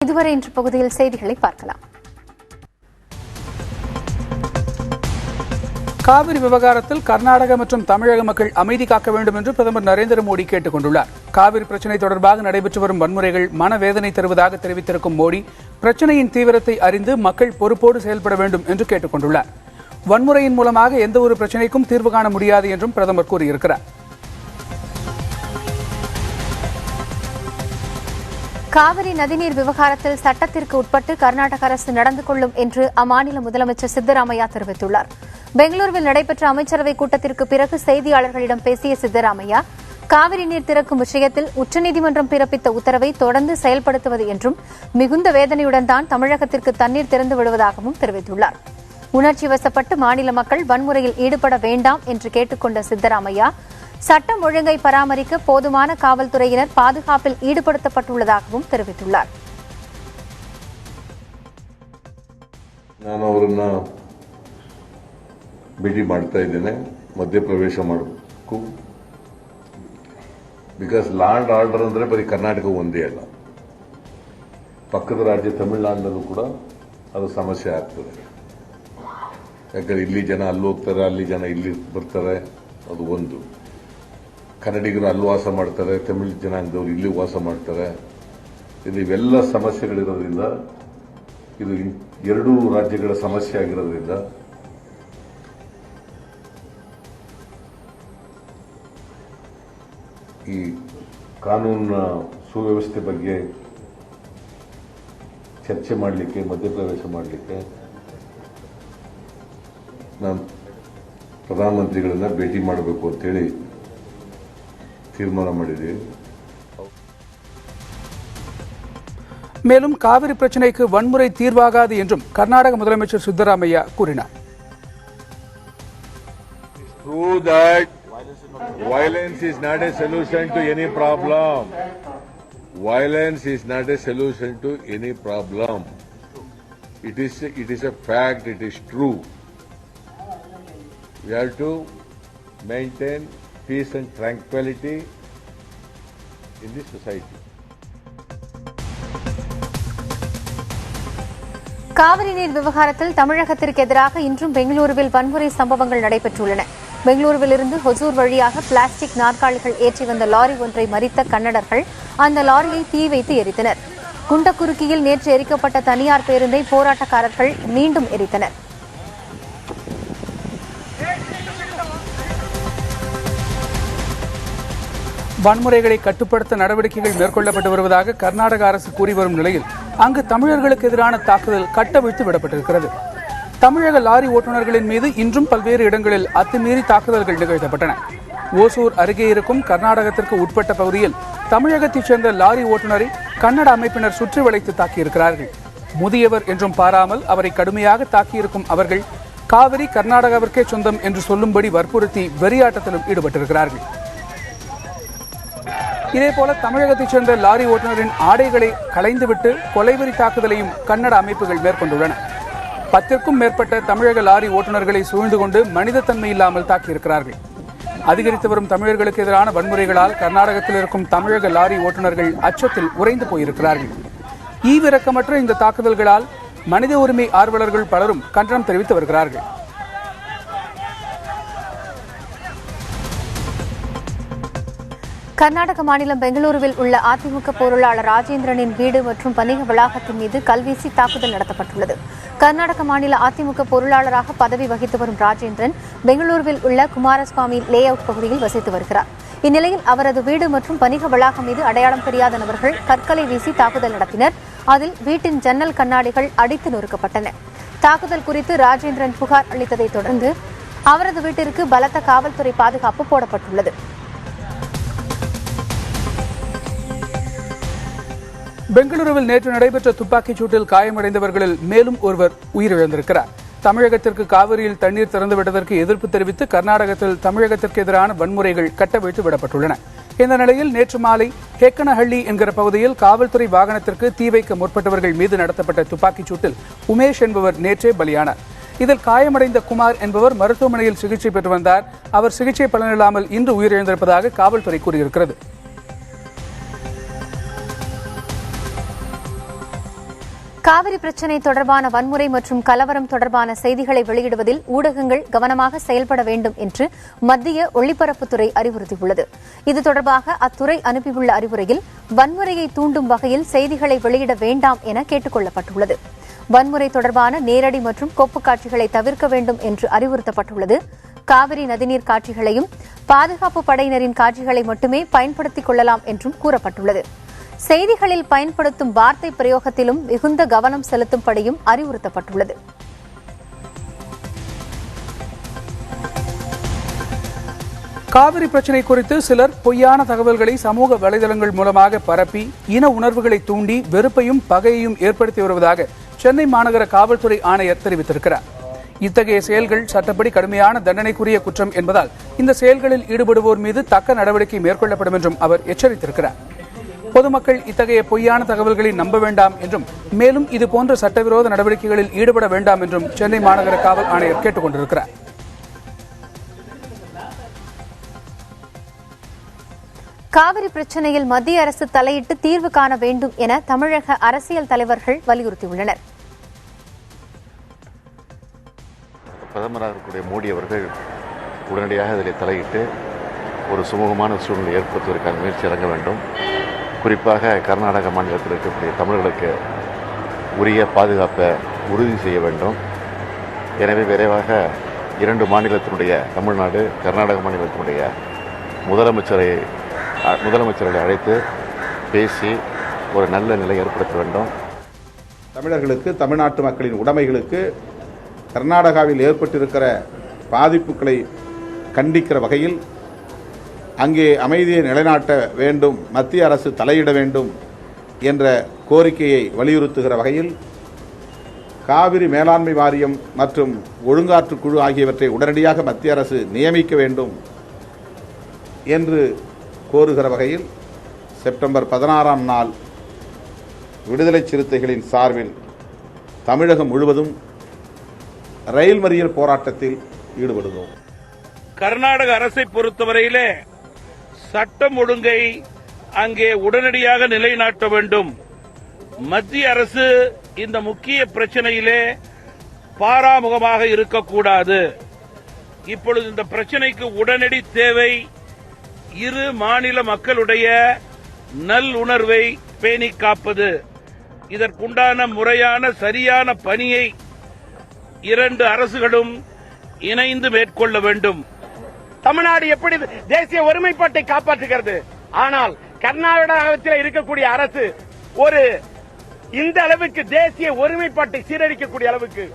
இதுவரை இன்று பகுதியில் செய்திகளை பார்க்கலாம். காவிரி விவகாரத்தில் கர்நாடக மற்றும் தமிழக மக்கள் அமைதி காக்க வேண்டும் என்று பிரதமர் நரேந்திர மோடி கேட்டுக் கொண்டுள்ளார். காவிரி பிரச்சினை தொடர்பாக நடைபெற்று வரும் வன்முறைகள் மனவேதனை தருவதாக தெரிவித்திருக்கும் மோடி பிரச்சினையின் தீவிரத்தை அறிந்து மக்கள் பொறுப்போடு செயல்பட வேண்டும் என்று கேட்டுக் கொண்டுள்ளார். வன்முறையின் மூலமாக எந்தவொரு பிரச்சினைக்கும் தீர்வு காண முடியாது என்றும் பிரதமர் கூறியிருக்கிறார். காவிரி நதிநீர் விவகாரத்தில் சட்டத்திற்கு உட்பட்டு கர்நாடக அரசு நடந்து கொள்ளும் என்று அம்மாநில முதலமைச்சர் சித்தராமையா தெரிவித்துள்ளார். பெங்களூருவில் நடைபெற்ற அமைச்சரவைக் கூட்டத்திற்கு பிறகு செய்தியாளர்களிடம் பேசிய சித்தராமையா, காவிரி நீர் திறக்கும் விஷயத்தில் உச்சநீதிமன்றம் பிறப்பித்த உத்தரவை தொடர்ந்து செயல்படுத்துவது என்றும் மிகுந்த வேதனையுடன் தான் தமிழகத்திற்கு தண்ணீர் திறந்து விடுவதாகவும் தெரிவித்துள்ளார். உணர்ச்சி வசப்பட்டு மாநில மக்கள் வன்முறையில் ஈடுபட வேண்டாம் என்று கேட்டுக் கொண்ட சித்தராமையா, சட்டம் ஒழுங்கை பராமரிக்க போதுமான காவல்துறையினர் பாதுகாப்பில் ஈடுபடுத்தப்பட்டுள்ளதாகவும் தெரிவித்துள்ளார். ನಾನು ಅವರನ್ನ ಭೇಟಿ ಮಾಡ್ತಾ ಇದ್ದೇನೆ, ಮಧ್ಯಪ್ರವೇಶ ಮಾಡಬೇಕು. ಬಿಕಾಸ್ ಲಾ ಅಂಡ್ ಆರ್ಡರ್ ಅಂದ್ರೆ ಬರೀ ಕರ್ನಾಟಕ ಒಂದೇ ಅಲ್ಲ, ಪಕ್ಕದ ರಾಜ್ಯ ತಮಿಳುನಾಡಿನಲ್ಲೂ ಕೂಡ ಅದು ಸಮಸ್ಯೆ ಆಗ್ತದೆ. ಯಾಕಂದ್ರೆ ಇಲ್ಲಿ ಜನ ಅಲ್ಲಿ ಹೋಗ್ತಾರೆ, ಅಲ್ಲಿ ಜನ ಇಲ್ಲಿ ಬರ್ತಾರೆ. ಅದು ಒಂದು. ಕನ್ನಡಿಗರು ಅಲ್ಲಿ ವಾಸ ಮಾಡ್ತಾರೆ, ತಮಿಳು ಜನಾಂಗದವರು ಇಲ್ಲಿ ವಾಸ ಮಾಡ್ತಾರೆ. ಇವೆಲ್ಲ ಸಮಸ್ಯೆಗಳಿರೋದ್ರಿಂದ ಇದು ಎರಡೂ ರಾಜ್ಯಗಳ ಸಮಸ್ಯೆ ಆಗಿರೋದ್ರಿಂದ ಈ ಕಾನೂನಿನ ಸುವ್ಯವಸ್ಥೆ ಬಗ್ಗೆ ಚರ್ಚೆ ಮಾಡಲಿಕ್ಕೆ, ಮಧ್ಯಪ್ರವೇಶ ಮಾಡಲಿಕ್ಕೆ ನಾನು ಪ್ರಧಾನಮಂತ್ರಿಗಳನ್ನ ಭೇಟಿ ಮಾಡಬೇಕು ಅಂತೇಳಿ தீர்மானம் ಮಾಡಿದ್ದೀವಿ. மேலும் காவிரி பிரச்சினைக்கு வன்முறை தீர்வாகாது என்றும் கர்நாடக முதலமைச்சர் சித்தராமையா கூறினார். True that violence is not a solution to any problem. Violence is not a solution to any problem. It is a fact. It is true. We have to maintain peace and tranquility in this society. Kaveri நீர் விவகாரத்தில் தமிழகத்திற்கு எதிராக இன்றும் பெங்களூருவில் வன்முறை சம்பவங்கள் நடைபெற்றுள்ளன. பெங்களூருவிலிருந்து ஹொசூர் வழியாக plastic நாற்காலிகள் ஏற்றி வந்த லாரி ஒன்றை மறித்த கன்னடர்கள் அந்த லாரியை தீ வைத்து எரித்தனர். குண்டக்குறுக்கியில் நேற்று எரிக்கப்பட்ட தனியார் பேருந்தை போராட்டக்காரர்கள் மீண்டும் எரித்தனர். வன்முறைகளை கட்டுப்படுத்த நடவடிக்கைகள் மேற்கொள்ளப்பட்டு வருவதாக கர்நாடக அரசு கூறி வரும் நிலையில் அங்கு தமிழர்களுக்கு எதிரான தாக்குதல் கட்டவிழ்த்து விடப்பட்டிருக்கிறது. தமிழக லாரி ஓட்டுநர்களின் மீது இன்றும் பல்வேறு இடங்களில் அத்துமீறி தாக்குதல்கள் நிகழ்த்தப்பட்டன. ஓசூர் அருகே இருக்கும் கர்நாடகத்திற்கு உட்பட்ட பகுதியில் தமிழகத்தைச் சேர்ந்த லாரி ஓட்டுநரை கன்னட அமைப்பினர் சுற்றி வளைத்து தாக்கியிருக்கிறார்கள். முதியவர் என்றும் பாராமல் அவரை கடுமையாக தாக்கியிருக்கும் அவர்கள் காவிரி கர்நாடகாவிற்கே சொந்தம் என்று சொல்லும்படி வற்புறுத்தி வெறியாட்டத்திலும் ஈடுபட்டிருக்கிறார்கள். இதேபோல தமிழகத்தைச் சேர்ந்த லாரி ஓட்டுநரின் ஆடைகளை களைந்துவிட்டு கொலைவெறி தாக்குதலையும் கன்னட அமைப்புகள் மேற்கொண்டுள்ளன. 10க்கும் மேற்பட்ட தமிழக லாரி ஓட்டுநர்களை சூழ்ந்து கொண்டு மனிதத்தன்மை இல்லாமல் தாக்கியிருக்கிறார்கள். அதிகரித்து வரும் தமிழர்களுக்கு எதிரான வன்முறைகளால் கர்நாடகத்தில் இருக்கும் தமிழக லாரி ஓட்டுநர்கள் அச்சத்தில் உறைந்து போயிருக்கிறார்கள். ஈவிரக்கமற்ற இந்த தாக்குதல்களால் மனித உரிமை ஆர்வலர்கள் பலரும் கண்டனம் தெரிவித்து வருகிறார்கள். கர்நாடக மாநிலம் பெங்களூருவில் உள்ள அதிமுக பொருளாளர் ராஜேந்திரனின் வீடு மற்றும் வணிக வளாகத்தின் மீது கல்வீசி தாக்குதல் நடத்தப்பட்டுள்ளது. கர்நாடக மாநில அதிமுக பொருளாளராக பதவி வகித்து வரும் ராஜேந்திரன் பெங்களூருவில் உள்ள குமாரசுவாமி லே அவுட் பகுதியில் வசித்து வருகிறார். இந்நிலையில் அவரது வீடு மற்றும் வணிக வளாகம் மீது அடையாளம் தெரியாத நபர்கள் கற்களை வீசி தாக்குதல் நடத்தினர். அதில் வீட்டின் ஜன்னல் கண்ணாடிகள் அடித்து நொறுக்கப்பட்டன. தாக்குதல் குறித்து ராஜேந்திரன் புகார் அளித்ததைத் தொடர்ந்து அவரது வீட்டிற்கு பலத்த காவல்துறை பாதுகாப்பு போடப்பட்டுள்ளது. பெங்களூருவில் நேற்று நடைபெற்ற துப்பாக்கிச் சூட்டில் காயமடைந்தவர்களில் மேலும் ஒருவர் உயிரிழந்திருக்கிறார். தமிழகத்திற்கு காவிரியில் தண்ணீர் திறந்துவிட்டதற்கு எதிர்ப்பு தெரிவித்து கர்நாடகத்தில் தமிழகத்திற்கு எதிரான வன்முறைகள் கட்டவிழ்த்து விடப்பட்டுள்ளன. இந்த நிலையில் நேற்று மாலை ஹேக்கனஹள்ளி என்கிற பகுதியில் காவல்துறை வாகனத்திற்கு தீ வைக்க முற்பட்டவர்கள் மீது நடத்தப்பட்ட துப்பாக்கிச் சூட்டில் உமேஷ் என்பவர் நேற்றே பலியானார். இதில் காயமடைந்த குமார் என்பவர் மருத்துவமனையில் சிகிச்சை பெற்று வந்தார். அவர் சிகிச்சை பலனில்லாமல் இன்று உயிரிழந்திருப்பதாக காவல்துறை கூறியிருக்கிறது. காவிரி பிரச்சினை தொடர்பான வன்முறை மற்றும் கலவரம் தொடர்பான செய்திகளை வெளியிடுவதில் ஊடகங்கள் கவனமாக செயல்பட வேண்டும் என்று மத்திய ஒலிபரப்புத்துறை அறிவுறுத்தியுள்ளது. இது தொடர்பாக அத்துறை அனுப்பியுள்ள அறிவுரையில் வன்முறையை தூண்டும் வகையில் செய்திகளை வெளியிட வேண்டாம் என கேட்டுக் கொள்ளப்பட்டுள்ளது. வன்முறை தொடர்பான நேரடி மற்றும் கொப்பு காட்சிகளை தவிர்க்க வேண்டும் என்று அறிவுறுத்தப்பட்டுள்ளது. காவிரி நதிநீர் காட்சிகளையும் பாதுகாப்பு படையினரின் காட்சிகளை மட்டுமே பயன்படுத்திக் கொள்ளலாம் என்றும் கூறப்பட்டுள்ளது. செய்திகளில் பயன்படுத்தும் வார்த்தை பிரயோகத்திலும் மிகுந்த கவனம் செலுத்தும்படியும் அறிவுறுத்தப்பட்டுள்ளது. காவிரி பிரச்சினை குறித்து சிலர் பொய்யான தகவல்களை சமூக வலைதளங்கள் மூலமாக பரப்பி இன உணர்வுகளை தூண்டி வெறுப்பையும் பகையையும் ஏற்படுத்தி வருவதாக சென்னை மாநகர காவல்துறை ஆணையர் தெரிவித்திருக்கிறார். இத்தகைய செயல்கள் சட்டப்படி கடுமையான தண்டனைக்குரிய குற்றம் என்பதால் இந்த செயல்களில் ஈடுபடுவோர் மீது தக்க நடவடிக்கை மேற்கொள்ளப்படும் என்றும் அவர் எச்சரித்திருக்கிறார். பொதுமக்கள் இத்தகைய பொய்யான தகவல்களை நம்ப வேண்டாம் என்றும் மேலும் இதுபோன்ற சட்டவிரோத நடவடிக்கைகளில் ஈடுபட வேண்டாம் என்றும் சென்னை மாநகர காவல் ஆணையர் கேட்டுக் கொண்டிருக்கிறார். காவிரி பிரச்சினையில் மத்திய அரசு தலையிட்டு தீர்வு காண வேண்டும் என தமிழக அரசியல் தலைவர்கள் வலியுறுத்தியுள்ளனர். பிரதமராக இருக்கக்கூடிய மோடி அவர்கள் உடனடியாக இதில் தலையிட்டு ஒரு சுமூகமான சூழ்நிலை ஏற்படுத்துவதற்கான முயற்சி இறங்க வேண்டும். குறிப்பாக கர்நாடக மாநிலத்தில் இருக்கக்கூடிய தமிழர்களுக்கு உரிய பாதுகாப்பை உறுதி செய்ய வேண்டும். எனவே விரைவாக 2 மாநிலத்தினுடைய தமிழ்நாடு கர்நாடக மாநிலத்தினுடைய முதலமைச்சர்களை அழைத்து பேசி ஒரு நல்ல நிலை ஏற்படுத்த வேண்டும். தமிழர்களுக்கு தமிழ்நாட்டு மக்களின் உடைமைகளுக்கு கர்நாடகாவில் ஏற்பட்டிருக்கிற பாதிப்புகளை கண்டிக்கிற வகையில் அங்கே அமைதியை நிலைநாட்ட வேண்டும், மத்திய அரசு தலையிட வேண்டும் என்ற கோரிக்கையை வலியுறுத்துகிற வகையில் காவிரி மேலாண்மை வாரியம் மற்றும் ஒழுங்காற்று குழு ஆகியவற்றை உடனடியாக மத்திய அரசு நியமிக்க வேண்டும் என்று கோருகிற வகையில் செப்டம்பர் 16ஆம் நாள் விடுதலை சிறுத்தைகளின் சார்பில் தமிழகம் முழுவதும் ரயில் மறியல் போராட்டத்தில் ஈடுபடுவோம். கர்நாடக அரசை பொறுத்தவரையிலே சட்டம் ஒழுங்கை அங்கே உடனடியாக நிலைநாட்ட வேண்டும். மத்திய அரசு இந்த முக்கிய பிரச்சனையிலே பாராமுகமாக இருக்கக்கூடாது. இப்பொழுது இந்த பிரச்சனைக்கு உடனடி தேவை இரு மாநில மக்களுடைய நல்லுணர்வை பேணி காப்பது. இதற்குண்டான முறையான சரியான பணியை 2 அரசுகளும் இணைந்து மேற்கொள்ள வேண்டும். தமிழ்நாடு எப்படி தேசிய ஒருமைப்பாட்டை காப்பாற்றுகிறது? ஆனால் கர்நாடகத்தில் இருக்கக்கூடிய அரசு இந்த அளவுக்கு தேசிய ஒருமைப்பாட்டை சீரழிக்கக்கூடிய அளவுக்கு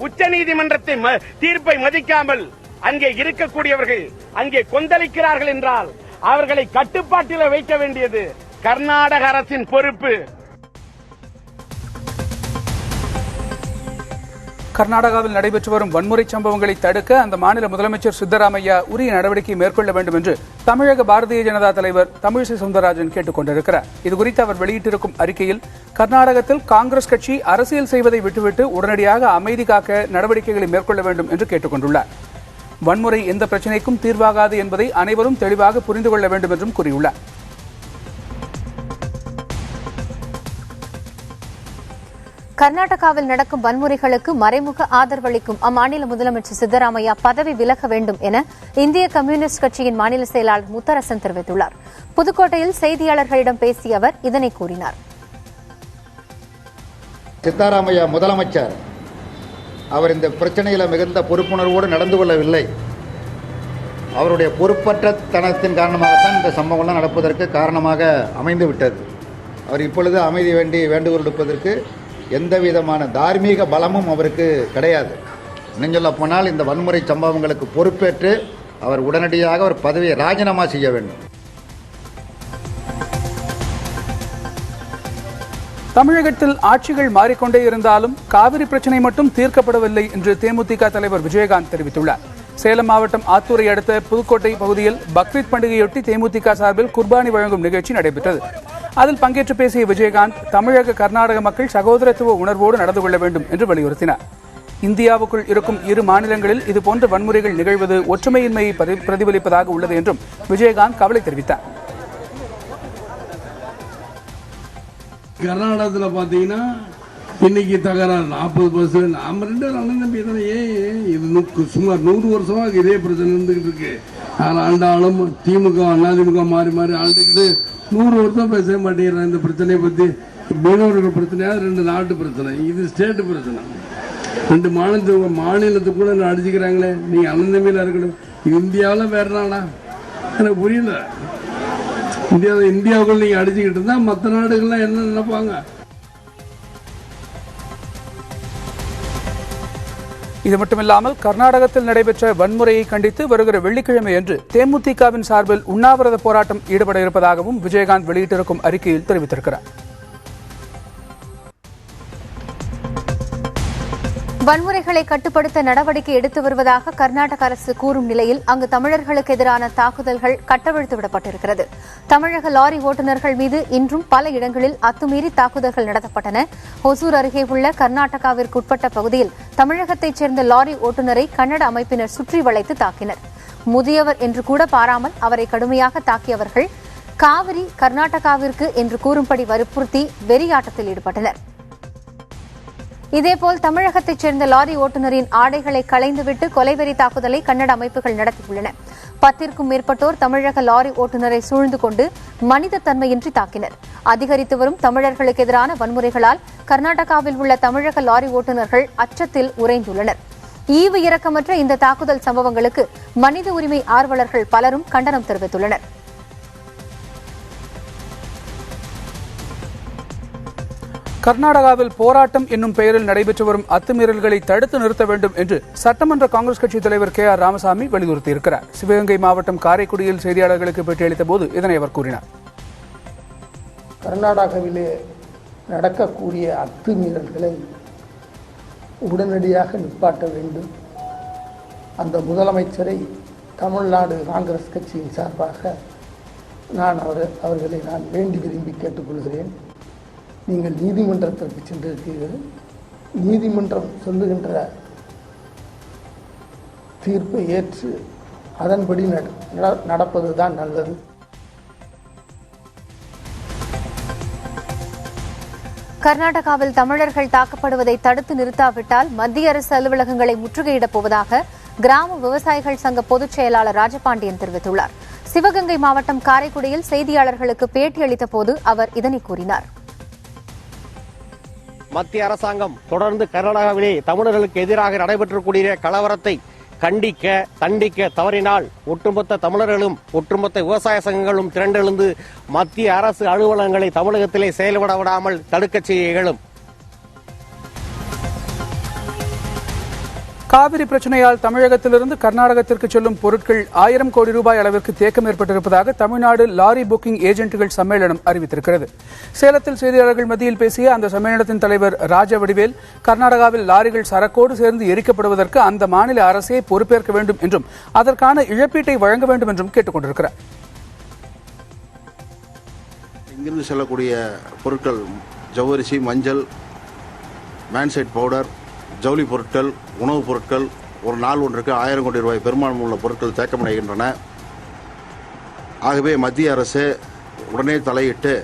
உச்சநீதிமன்றத்தின் தீர்ப்பை மதிக்காமல் அங்கே இருக்கக்கூடியவர்கள் அங்கே கொந்தளிக்கிறார்கள் என்றால் அவர்களை கட்டுப்பாட்டில் வைக்க வேண்டியது கர்நாடக அரசின் பொறுப்பு. கர்நாடகாவில் நடைபெற்று வரும் வன்முறை சம்பவங்களை தடுக்க அந்த மாநில முதலமைச்சர் சித்தராமையா உரிய நடவடிக்கை மேற்கொள்ள வேண்டும் என்று தமிழக பாரதிய ஜனதா தலைவர் தமிழிசை சவுந்தரராஜன் கேட்டுக் கொண்டிருக்கிறார். இதுகுறித்து அவர் வெளியிட்டிருக்கும் அறிக்கையில் கர்நாடகத்தில் காங்கிரஸ் கட்சி அரசியல் செய்வதை விட்டுவிட்டு உடனடியாக அமைதி காக்க நடவடிக்கைகளை மேற்கொள்ள வேண்டும் என்று கேட்டுக் கொண்டுள்ளார். வன்முறை எந்த பிரச்சினைக்கும் தீர்வாகாது என்பதை அனைவரும் தெளிவாக புரிந்து கொள்ள வேண்டும் என்றும் கூறியுள்ளார். கர்நாடகாவில் நடக்கும் வன்முறைகளுக்கு மறைமுக ஆதரவளிக்கும் அம்மாநில முதலமைச்சர் சித்தராமையா பதவி விலக வேண்டும் என இந்திய கம்யூனிஸ்ட் கட்சியின் மாநில செயலாளர் முத்தரசன் தெரிவித்துள்ளார். புதுக்கோட்டையில் செய்தியாளர்களிடம் பேசிய அவர் இதனை கூறினார். சித்தராமையா முதலமைச்சர் அவர் இந்த பிரச்சனையில் மிகுந்த பொறுப்புணர்வோடு நடந்து கொள்ளவில்லை. அவருடைய பொறுப்பற்ற தனத்தின் காரணமாகத்தான் இந்த சம்பவம்லாம் நடப்பதற்கு காரணமாக அமைந்துவிட்டது. அவர் இப்பொழுது அமைதி வேண்டி வேண்டுகோள் விடுப்பதற்கு எந்த விதமான தார்மீக பலமும் அவருக்கு கிடையாது. இன்னும் சொல்ல போனால் இந்த வன்முறை சம்பவங்களுக்கு பொறுப்பேற்று அவர் உடனடியாக ஒரு பதவியை ராஜினாமா செய்ய வேண்டும். தமிழகத்தில் ஆட்சிகள் மாறிக்கொண்டே இருந்தாலும் காவிரி பிரச்சினை மட்டும் தீர்க்கப்படவில்லை என்று தேமுதிக தலைவர் விஜயகாந்த் தெரிவித்துள்ளார். சேலம் மாவட்டம் ஆத்தூரை அடுத்த புதுக்கோட்டை பகுதியில் பக்ரீத் பண்டிகையொட்டி தேமுதிக சார்பில் குர்பானி வழங்கும் நிகழ்ச்சி நடைபெற்றது. அதில் பங்கேற்று பேசிய விஜயகாந்த் தமிழக கர்நாடக மக்கள் சகோதரத்துவ உணர்வோடு நடந்து கொள்ள வேண்டும் என்று வலியுறுத்தினார். இந்தியாவுக்குள் இருக்கும் 2 மாநிலங்களில் இதுபோன்ற வன்முறைகள் நிகழ்வது ஒற்றுமையின்மையை பிரதிபலிப்பதாக உள்ளது என்றும் விஜயகாந்த் கவலை தெரிவித்தார். கர்நாடகத்தில் பார்த்தீங்கன்னா இன்னைக்கு தகராறு 40%. நாம 2 அண்ணன் தம்பி தானே. இது சுமார் 100 வருஷமா இதே பிரச்சனை இருந்துகிட்டு இருக்கு. ஆண்டாலும் திமுக அதிமுக மாறி மாறி ஆண்டுக்கிட்டு 100 வருஷம் பேச மாட்டேங்கிறாங்க இந்த பிரச்சனையை பத்தி. மீனவர்கள் பிரச்சனையா 2 நாட்டு பிரச்சனை, இது ஸ்டேட் பிரச்சனை. 2 மாநிலத்துக்கு கூட அடிச்சுக்கிறாங்களே. நீங்க அண்ணன் தம்பியில இருக்கணும். இந்தியாவில் வேற நாடா எனக்கு புரியல. இந்தியாவுக்குள்ள நீங்க அடிச்சுக்கிட்டு இருந்தா மற்ற நாடுகள்லாம் என்ன நினைப்பாங்க? இது மட்டுமில்லாமல் கர்நாடகத்தில் நடைபெற்ற வன்முறையை கண்டித்து வருகிற வெள்ளிக்கிழமை அன்று தேமுதிகவின் சார்பில் உண்ணாவிரத போராட்டம் ஈடுபட இருப்பதாகவும் விஜயகாந்த் வெளியிட்டிருக்கும் அறிக்கையில் தெரிவித்திருக்கிறார். வன்முறைகளை கட்டுப்படுத்த நடவடிக்கை எடுத்து வருவதாக கர்நாடக அரசு கூறும் நிலையில் அங்கு தமிழர்களுக்கு எதிரான தாக்குதல்கள் கட்டவிழ்த்து விடப்பட்டிருக்கிறது. தமிழக லாரி ஓட்டுநர்கள் மீது இன்றும் பல இடங்களில் அத்துமீறி தாக்குதல்கள் நடத்தப்பட்டன. ஒசூர் அருகே உள்ள கர்நாடகாவிற்கு உட்பட்ட பகுதியில் தமிழகத்தைச் சேர்ந்த லாரி ஓட்டுநரை கன்னட அமைப்பினர் சுற்றி வளைத்து தாக்கினர். முதியவர் என்று கூட பாராமல் அவரை கடுமையாக தாக்கியவர்கள் காவிரி கர்நாடகாவிற்கு என்று கூறும்படி வற்புறுத்தி வெறியாட்டத்தில் ஈடுபட்டனர். இதேபோல் தமிழகத்தைச் சேர்ந்த லாரி ஓட்டுநரின் ஆடைகளை களைந்துவிட்டு கொலைவெறி தாக்குதலை கன்னட அமைப்புகள் நடத்தியுள்ளன. 10க்கும் மேற்பட்டோர் தமிழக லாரி ஓட்டுநரை சூழ்ந்து கொண்டு மனித தன்மையின்றி தாக்கினர். அதிகரித்து வரும் தமிழர்களுக்கு எதிரான வன்முறைகளால் கர்நாடகாவில் உள்ள தமிழக லாரி ஓட்டுநர்கள் அச்சத்தில் உறைந்துள்ளனர். ஈவு இரக்கமற்ற இந்த தாக்குதல் சம்பவங்களுக்கு மனித உரிமை ஆர்வலர்கள் பலரும் கண்டனம் தெரிவித்துள்ளனர். கர்நாடகாவில் போராட்டம் என்னும் பெயரில் நடைபெற்று வரும் அத்துமீறல்களை தடுத்து நிறுத்த வேண்டும் என்று சட்டமன்ற காங்கிரஸ் கட்சித் தலைவர் KR ராமசாமி வலியுறுத்தியிருக்கிறார். சிவகங்கை மாவட்டம் காரைக்குடியில் செய்தியாளர்களுக்கு பேட்டியளித்த போது இதனை அவர் கூறினார். கர்நாடகாவிலே நடக்கக்கூடிய அத்துமீறல்களை உடனடியாக நிப்பாட்ட வேண்டும். அந்த முதலமைச்சரை தமிழ்நாடு காங்கிரஸ் கட்சியின் சார்பாக அவர்களை நான் வேண்டி விரும்பி கேட்டுக்கொள்கிறேன். நீங்கள் நீதிமன்றத்திற்கு சென்றிருக்கிறீர்கள். நீதிமன்றம் சொல்லுகின்ற தீர்ப்பை ஏற்று அதன்படி நடப்பதுதான் நல்லது. கர்நாடகாவில் தமிழர்கள் தாக்கப்படுவதை தடுத்து நிறுத்தாவிட்டால் மத்திய அரசு அலுவலகங்களை முற்றுகையிடப் போவதாக கிராம விவசாயிகள் சங்க பொதுச் செயலாளர் ராஜபாண்டியன் தெரிவித்துள்ளார். சிவகங்கை மாவட்டம் காரைக்குடியில் செய்தியாளர்களுக்கு பேட்டியளித்த போது அவர் இதனை கூறினார். மத்திய அரசாங்கம் தொடர்ந்து கர்நாடகாவிலே தமிழர்களுக்கு எதிராக நடைபெற்றக்கூடிய கலவரத்தை தண்டிக்க தவறினால் ஒட்டுமொத்த தமிழர்களும் ஒட்டுமொத்த விவசாய சங்கங்களும் திரண்டெழுந்து மத்திய அரசு அலுவலகங்களை தமிழகத்திலே செயல்பட விடாமல் தடுக்க செய்ய இயலும். காவிரி பிரச்சனையால் தமிழகத்திலிருந்து கர்நாடகத்திற்கு செல்லும் பொருட்கள் 1000 கோடி ரூபாய் அளவிற்கு தேக்கம் ஏற்பட்டிருப்பதாக தமிழ்நாடு லாரி புக்கிங் ஏஜென்ட்டுகள் சம்மேளனம் அறிவித்திருக்கிறது. சேலத்தில் செய்தியாளர்கள் மத்தியில் பேசிய அந்த சம்மேளனத்தின் தலைவர் ராஜவடிவேல், கர்நாடகாவில் லாரிகள் சரக்கோடு சேர்ந்து எரிக்கப்படுவதற்கு அந்த மாநில அரசே பொறுப்பேற்க வேண்டும் என்றும் அதற்கான இழப்பீட்டை வழங்க வேண்டும் என்றும் கேட்டுக் கொண்டிருக்கிறார். இங்கிருந்து செல்லக்கூடிய பொருட்கள் ஜவ்வரிசி, மஞ்சள், மேன்சைட் பவுடர், ஜவுளி பொருட்கள், உணவுப் பொருட்கள், ஒரு நாள் ஒன்றுக்கு 1000 கோடி ரூபாய் பெருமானம் உள்ள பொருட்கள் தேக்கமடைகின்றன. ஆகவே மத்திய அரசு உடனே தலையிட்டு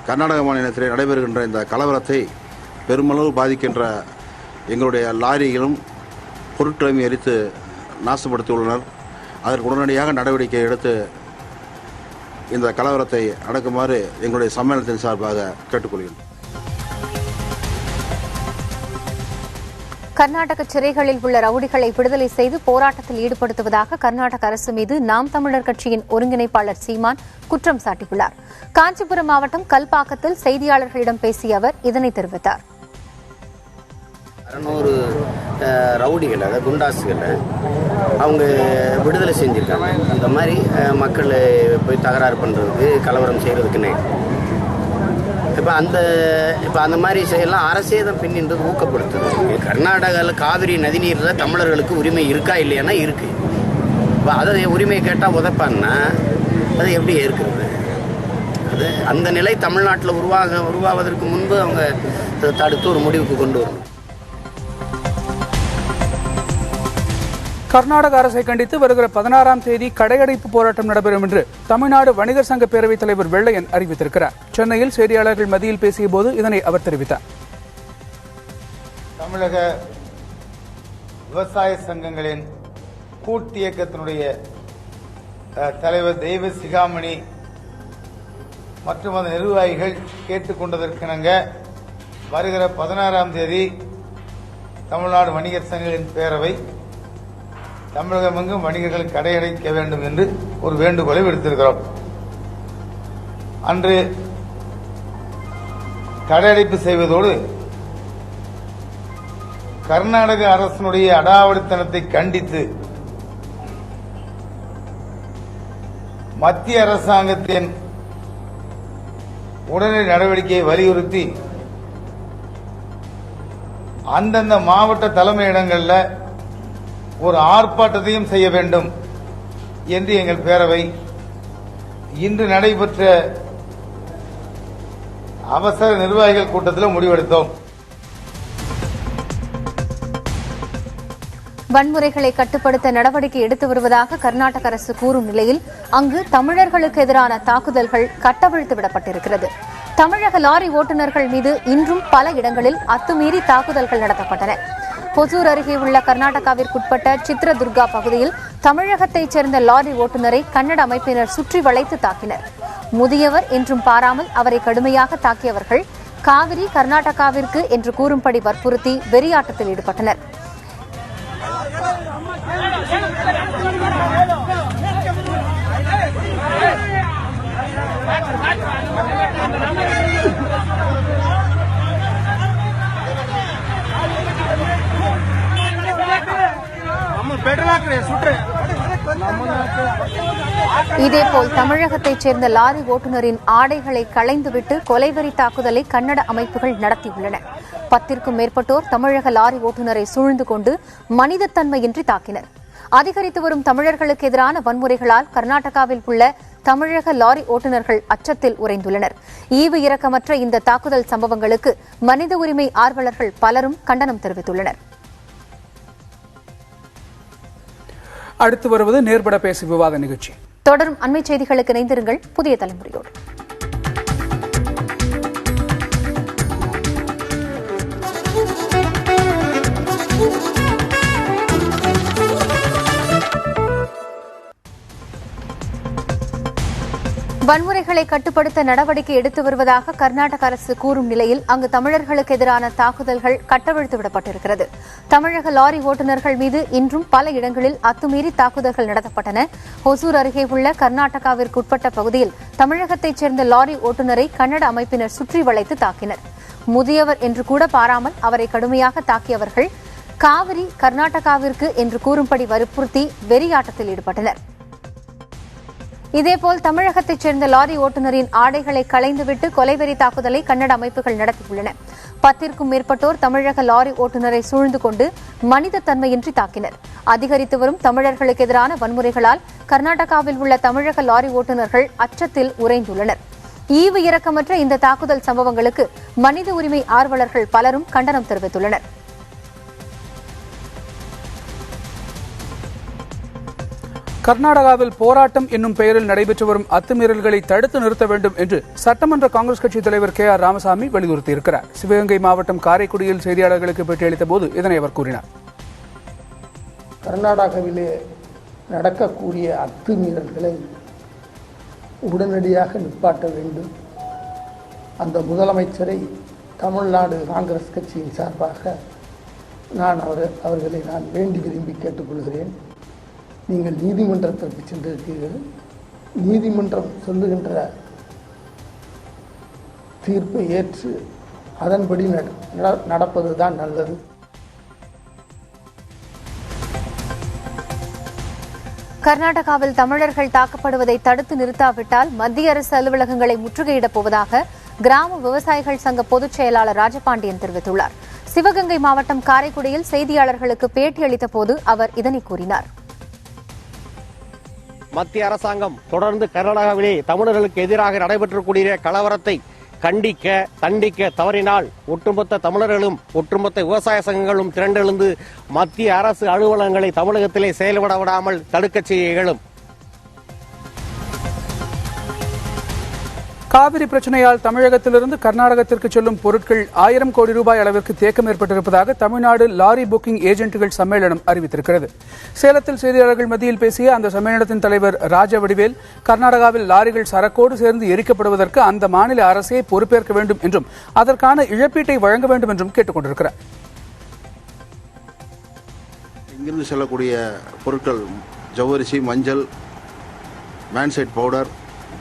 கர்நாடக மாநிலத்திலே நடைபெறுகின்ற இந்த கலவரத்தை பெருமளவு பாதிக்கின்ற எங்களுடைய லாரிகளும் பொருட்களையும் எரித்து நாசப்படுத்தியுள்ளனர். அதற்கு உடனடியாக நடவடிக்கை எடுத்து இந்த கலவரத்தை அடக்குமாறு எங்களுடைய சம்மேளனத்தின் சார்பாக கேட்டுக்கொள்கிறேன். கர்நாடக சிறைகளில் உள்ள ரவுடிகளை விடுதலை செய்து போராட்டத்தில் ஈடுபடுத்துவதாக கர்நாடக அரசு மீது நாம் தமிழர் கட்சியின் ஒருங்கிணைப்பாளர் சீமான் குற்றம் சாட்டியுள்ளார். காஞ்சிபுரம் மாவட்டம் கல்பாக்கத்தில் செய்தியாளர்களிடம் பேசிய அவர் இதனை தெரிவித்தார். 600 ரவுடிகளை, அதாவது குண்டாசுகளை அவங்க விடுதலை செஞ்சுருக்காங்க. இந்த மாதிரி மக்கள் போய் தகராறு பண்ணுறதுக்கு, கலவரம் செய்கிறதுக்குன்னு இப்போ அந்த மாதிரி செய்யலாம் அரசே தான் பின்னின்றது ஊக்கப்படுத்துது. கர்நாடகாவில் காவிரி நதிநீரில் தமிழர்களுக்கு உரிமை இருக்கா இல்லையானா இருக்கு. இப்போ அதை உரிமையை கேட்டால் உதைப்பான்னா அதை எப்படி ஏற்கிறது? அது அந்த நிலை தமிழ்நாட்டில் உருவாவதற்கு முன்பு அவங்க தடுத்து ஒரு முடிவுக்கு கொண்டு வரணும். கர்நாடக அரசை கண்டித்து வருகிற 16ஆம் தேதி கடையடைப்பு போராட்டம் நடைபெறும் என்று தமிழ்நாடு வணிகர் சங்க பேரவைத் தலைவர் வெள்ளையன் அறிவித்திருக்கிறார். சென்னையில் செய்தியாளர்கள் மத்தியில் பேசிய போது இதனை அவர் தெரிவித்தார். தமிழக விவசாய சங்கங்களின் கூட்டு இயக்கத்தினுடைய தலைவர் தெய்வ சிகாமணி மற்றும் அதன் நிர்வாகிகள் கேட்டுக் கொண்டதற்கிணங்க வருகிற 16ஆம் தேதி தமிழ்நாடு வணிகர் சங்கங்களின் பேரவை தமிழகமெங்கும் வணிகர்கள் கடையடைக்க வேண்டும் என்று ஒரு வேண்டுகோளை விடுத்திருக்கிறோம். அன்று கடையடைப்பு செய்வதோடு கர்நாடக அரசினுடைய அடாவடித்தனத்தை கண்டித்து மத்திய அரசாங்கத்தின் உடனடி நடவடிக்கையை வலியுறுத்தி அந்தந்த மாவட்ட தலைமையிடங்களில் ஒரு ஆர்ப்பாட்டத்தையும் செய்ய வேண்டும் என்று எங்கள் பேரவை இன்று நடைபெற்ற அவசர நிர்வாகிகள் கூட்டத்தில் முடிவெடுத்தோம். வன்முறைகளை கட்டுப்படுத்த நடவடிக்கை எடுத்து வருவதாக கர்நாடக அரசு கூறும் நிலையில் அங்கு தமிழர்களுக்கு எதிரான தாக்குதல்கள் கட்டவிழ்த்து விடப்பட்டிருக்கிறது. தமிழக லாரி ஓட்டுநர்கள் மீது இன்றும் பல இடங்களில் அத்துமீறி தாக்குதல்கள் நடத்தப்பட்டன. ஹொசூர் அருகே உள்ள கர்நாடகாவிற்குட்பட்ட சித்ரதுர்கா பகுதியில் தமிழகத்தைச் சேர்ந்த லாரி ஓட்டுநரை கன்னட அமைப்பினர் சுற்றி வளைத்து தாக்கினர். முதியவர் என்றும் பாராமல் அவரை கடுமையாக தாக்கியவர்கள் காவிரி கர்நாடகாவிற்கு என்று கூறும்படி வற்புறுத்தி வெறியாட்டத்தில் ஈடுபட்டனர். இதேபோல் தமிழகத்தைச் சேர்ந்த லாரி ஓட்டுநரின் ஆடைகளை களைந்துவிட்டு கொலைவெறி தாக்குதலை கன்னட அமைப்புகள் நடத்தியுள்ளன. 10க்கும் மேற்பட்டோர் தமிழக லாரி ஓட்டுநரை சூழ்ந்து கொண்டு மனிதத்தன்மையின்றி தாக்கினர். அதிகரித்து வரும் தமிழர்களுக்கு எதிரான வன்முறைகளால் கர்நாடகாவில் உள்ள தமிழக லாரி ஓட்டுநர்கள் அச்சத்தில் உறைந்துள்ளனர். ஈவு இரக்கமற்ற இந்த தாக்குதல் சம்பவங்களுக்கு மனித உரிமை ஆர்வலர்கள் பலரும் கண்டனம் தெரிவித்துள்ளனர். அடுத்து வருவது நேர்பட பேசி விவாத நிகழ்ச்சி. தொடரும் அண்மை செய்திகளுக்கு இணைந்திருங்கள் புதிய தலைமுறையோடு. வன்முறைகளை கட்டுப்படுத்த நடவடிக்கை எடுத்து வருவதாக கர்நாடக அரசு கூறும் நிலையில் அங்கு தமிழர்களுக்கு எதிரான தாக்குதல்கள் கட்டவிழ்த்து விடப்பட்டிருக்கிறது. தமிழக லாரி ஓட்டுநர்கள் மீது இன்றும் பல இடங்களில் அத்துமீறி தாக்குதல்கள் நடத்தப்பட்டன. ஹொசூர் அருகே உள்ள கர்நாடகாவிற்குட்பட்ட பகுதியில் தமிழகத்தைச் சேர்ந்த லாரி ஓட்டுநரை கன்னட அமைப்பினர் சுற்றி வளைத்து தாக்கினர். முதியவர் என்று கூட பாராமல் அவரை கடுமையாக தாக்கியவர்கள் காவிரி கர்நாடகாவிற்கு என்று கூறும்படி வற்புறுத்தி வெறியாட்டத்தில் ஈடுபட்டனர். இதேபோல் தமிழகத்தைச் சேர்ந்த லாரி ஓட்டுநரின் ஆடைகளை களைந்துவிட்டு கொலைவெறி தாக்குதலை கன்னட அமைப்புகள் நடத்தியுள்ளன. 10க்கும் மேற்பட்டோர் தமிழக லாரி ஓட்டுநரை சூழ்ந்து கொண்டு மனிதத்தன்மையின்றி தாக்கினர். அதிகரித்து வரும் தமிழர்களுக்கு எதிரான வன்முறைகளால் கர்நாடகாவில் உள்ள தமிழக லாரி ஓட்டுநர்கள் அச்சத்தில் உறைந்துள்ளனர். ஈவு இரக்கமற்ற இந்த தாக்குதல் சம்பவங்களுக்கு மனித உரிமை ஆர்வலர்கள் பலரும் கண்டனம் தெரிவித்துள்ளனர். கர்நாடகாவில் போராட்டம் என்னும் பெயரில் நடைபெற்று வரும் அத்துமீறல்களை தடுத்து நிறுத்த வேண்டும் என்று சட்டமன்ற காங்கிரஸ் கட்சித் தலைவர் KR ராமசாமி வலியுறுத்தியிருக்கிறார். சிவகங்கை மாவட்டம் காரைக்குடியில் செய்தியாளர்களுக்கு பேட்டியளித்த போது இதனை அவர் கூறினார். கர்நாடகாவிலே நடக்கக்கூடிய அத்துமீறல்களை உடனடியாக நிப்பாட்ட வேண்டும். அந்த முதலமைச்சரை தமிழ்நாடு காங்கிரஸ் கட்சியின் சார்பாக அவர்களை நான் வேண்டி விரும்பி கேட்டுக்கொள்கிறேன். நீங்கள் நீதிமன்றத்திற்கு சென்றிருக்கிறீர்கள். நீதிமன்றம் சொல்லுகின்ற தீர்ப்பை ஏற்று அதன்படி நடப்பதுதான் நல்லது. கர்நாடகாவில் தமிழர்கள் தாக்கப்படுவதை தடுத்து நிறுத்தாவிட்டால் மத்திய அரசு அலுவலகங்களை முற்றுகையிடப் போவதாக கிராம விவசாயிகள் சங்க பொதுச் செயலாளர் ராஜபாண்டியன் தெரிவித்துள்ளார். சிவகங்கை மாவட்டம் காரைக்குடியில் செய்தியாளர்களுக்கு பேட்டியளித்த போது அவர் இதனை கூறினார். மத்திய அரசாங்கம் தொடர்ந்து கர்நாடகாவிலே தமிழர்களுக்கு எதிராக நடைபெற்றக்கூடிய கலவரத்தை கண்டிக்க தண்டிக்க தவறினால் ஒட்டுமொத்த தமிழர்களும் ஒட்டுமொத்த விவசாய சங்கங்களும் திரண்டெழுந்து மத்திய அரசு அலுவலகங்களை தமிழகத்திலே செயல்பட விடாமல் தடுக்க செய்ய இயலும். காவிரி பிரச்சனையால் தமிழகத்திலிருந்து கர்நாடகத்திற்கு செல்லும் பொருட்கள் 1000 கோடி ரூபாய் அளவிற்கு தேக்கம் ஏற்பட்டிருப்பதாக தமிழ்நாடு லாரி புக்கிங் ஏஜென்ட்டுகள் சம்மேளனம் அறிவித்திருக்கிறது. சேலத்தில் செய்தியாளர்கள் மத்தியில் பேசிய அந்த சம்மேளனத்தின் தலைவர் ராஜவடிவேல், கர்நாடகாவில் லாரிகள் சரக்கோடு சேர்ந்து எரிக்கப்படுவதற்கு அந்த மாநில அரசே பொறுப்பேற்க வேண்டும் என்றும் அதற்கான இழப்பீட்டை வழங்க வேண்டும் என்றும் கேட்டுக் கொண்டிருக்கிறார். இங்கிருந்து செல்லக்கூடிய பொருட்கள் ஜவ்வரிசி, மஞ்சள், மேன்சைட் பவுடர்,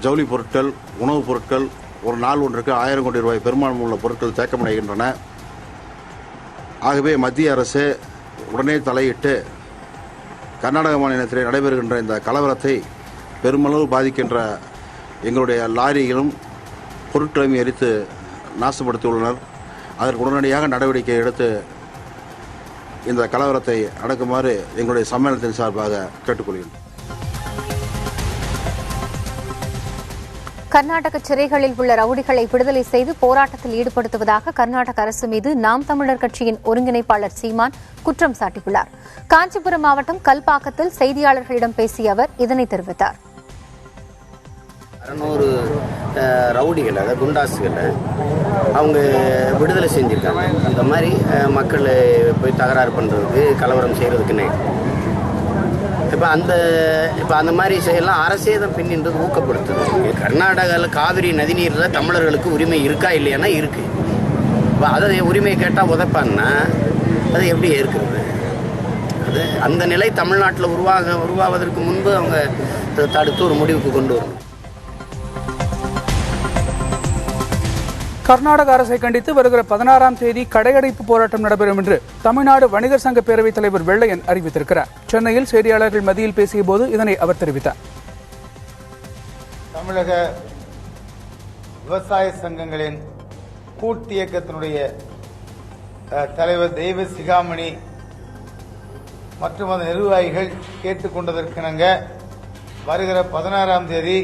ஜவுளி பொருட்கள், உணவுப் பொருட்கள், ஒரு நாள் ஒன்றுக்கு 1000 கோடி ரூபாய் பெருமானம் உள்ள பொருட்கள் தேக்கமடைகின்றன. ஆகவே மத்திய அரசு உடனே தலையிட்டு கர்நாடக மாநிலத்தில் நடைபெறுகின்ற இந்த கலவரத்தை பெருமளவு பாதிக்கின்ற எங்களுடைய லாரிகளும் பொருட்களையும் எரித்து நாசப்படுத்தியுள்ளனர். அதற்கு உடனடியாக நடவடிக்கை எடுத்து இந்த கலவரத்தை அடக்குமாறு எங்களுடைய சம்மேளனத்தின் சார்பாக கேட்டுக்கொள்கிறேன். கர்நாடக சிறைகளில் உள்ள ரவுடிகளை விடுதலை செய்து போராட்டத்தில் ஈடுபடுத்துவதாக கர்நாடக அரசு மீது நாம் தமிழர் கட்சியின் ஒருங்கிணைப்பாளர் சீமான் குற்றம் சாட்டியுள்ளார். காஞ்சிபுரம் மாவட்டம் கல்பாக்கத்தில் செய்தியாளர்களிடம் பேசிய அவர் இதனை தெரிவித்தார். 600 ரவுடிகளை, அதாவது குண்டாசுகளை அவங்க விடுதலை செஞ்சிருக்காங்க. இந்த மாதிரி மக்கள் போய் தகராறு பண்ணுறதுக்கு, கலவரம் செய்கிறதுக்குன்னு இப்போ அந்த மாதிரி செயலாம் அரசே தான் பின்னின்றது ஊக்கப்படுத்துது. கர்நாடகாவில் காவிரி நதிநீரில் தமிழர்களுக்கு உரிமை இருக்கா இல்லையானா இருக்கு. இப்போ அதை உரிமை கேட்டால் உதைப்பான்னா அதை எப்படி ஏற்கிறது? அது அந்த நிலை தமிழ்நாட்டில் உருவாவதற்கு முன்பு அவங்க தடுத்து ஒரு முடிவுக்கு கொண்டு வரணும். கர்நாடக அரசை கண்டித்து வருகிற 16ஆம் தேதி கடையடைப்பு போராட்டம் நடைபெறும் என்று தமிழ்நாடு வணிகர் சங்க பேரவைத் தலைவர் வெள்ளையன் அறிவித்திருக்கிறார். சென்னையில் செய்தியாளர்கள் மத்தியில் பேசிய போது இதனை அவர் தெரிவித்தார். தமிழக விவசாய சங்கங்களின் கூட்டியக்கத்தினுடைய தலைவர் தெய்வ சிகாமணி மற்றும் அந்த நிர்வாகிகள் கேட்டுக்கொண்டதற்கிணங்க வருகிற 16ஆம் தேதி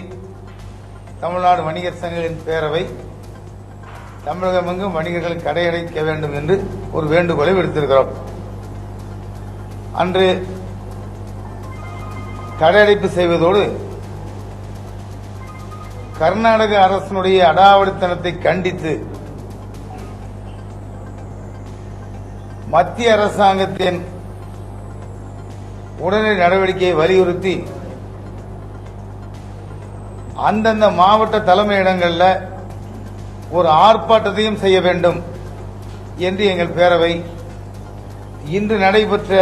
தமிழ்நாடு வணிகர் சங்கங்களின் பேரவை தமிழகமெங்கும் வணிகர்கள் கடையடைக்க வேண்டும் என்று ஒரு வேண்டுகோளை விடுத்திருக்கிறோம். அன்று கடையடைப்பு செய்வதோடு கர்நாடக அரசினுடைய அடாவடித்தனத்தை கண்டித்து மத்திய அரசாங்கத்தின் உடனடி நடவடிக்கையை வலியுறுத்தி அந்தந்த மாவட்ட தலைமையிடங்களில் ஒரு ஆர்ப்பாட்டத்தையும் செய்ய வேண்டும் என்று எங்கள் பேரவை இன்று நடைபெற்ற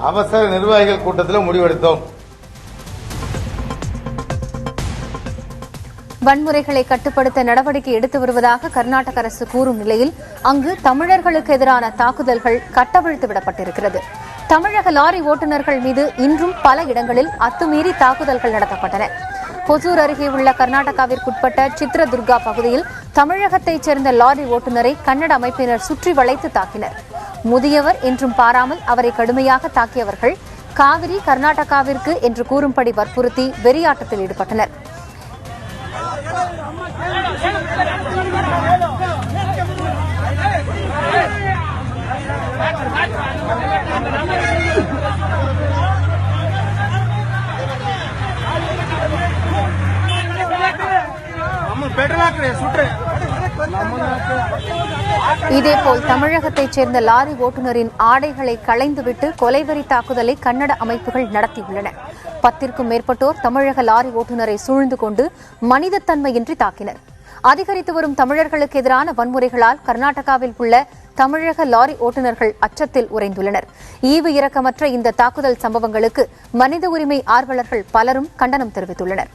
அவசர நிர்வாகிகள் கூட்டத்தில் முடிவெடுத்தோம். வன்முறைகளை கட்டுப்படுத்த நடவடிக்கை எடுத்து வருவதாக கர்நாடக அரசு கூறும் நிலையில் அங்கு தமிழர்களுக்கு எதிரான தாக்குதல்கள் கட்டவிழ்த்து விடப்பட்டிருக்கிறது. தமிழக லாரி ஓட்டுநர்கள் மீது இன்றும் பல இடங்களில் அத்துமீறி தாக்குதல்கள் நடத்தப்பட்டன. ஹொசூர் அருகே உள்ள கர்நாடகாவிற்குட்பட்ட சித்ரதுர்கா பகுதியில் தமிழகத்தைச் சேர்ந்த லாரி ஓட்டுநரை கன்னட அமைப்பினர் சுற்றி வளைத்து தாக்கினர். முதியவர் என்றும் பாராமல் அவரை கடுமையாக தாக்கியவர்கள் காவிரி கர்நாடகாவிற்கு என்று கூறும்படி வற்புறுத்தி வெறியாட்டத்தில் ஈடுபட்டனர். இதேபோல் தமிழகத்தைச் சேர்ந்த லாரி ஓட்டுநரின் ஆடைகளை களைந்துவிட்டு கொலைவெறி தாக்குதலை கன்னட அமைப்புகள் நடத்தியுள்ளன. 10க்கும் மேற்பட்டோர் தமிழக லாரி ஓட்டுநரை சூழ்ந்து கொண்டு மனிதத்தன்மையின்றி தாக்கினர். அதிகரித்து வரும் தமிழர்களுக்கு எதிரான வன்முறைகளால் கர்நாடகாவில் உள்ள தமிழக லாரி ஓட்டுநர்கள் அச்சத்தில் உறைந்துள்ளனர். ஈவு இரக்கமற்ற இந்த தாக்குதல் சம்பவங்களுக்கு மனித உரிமை ஆர்வலர்கள் பலரும் கண்டனம் தெரிவித்துள்ளனர்.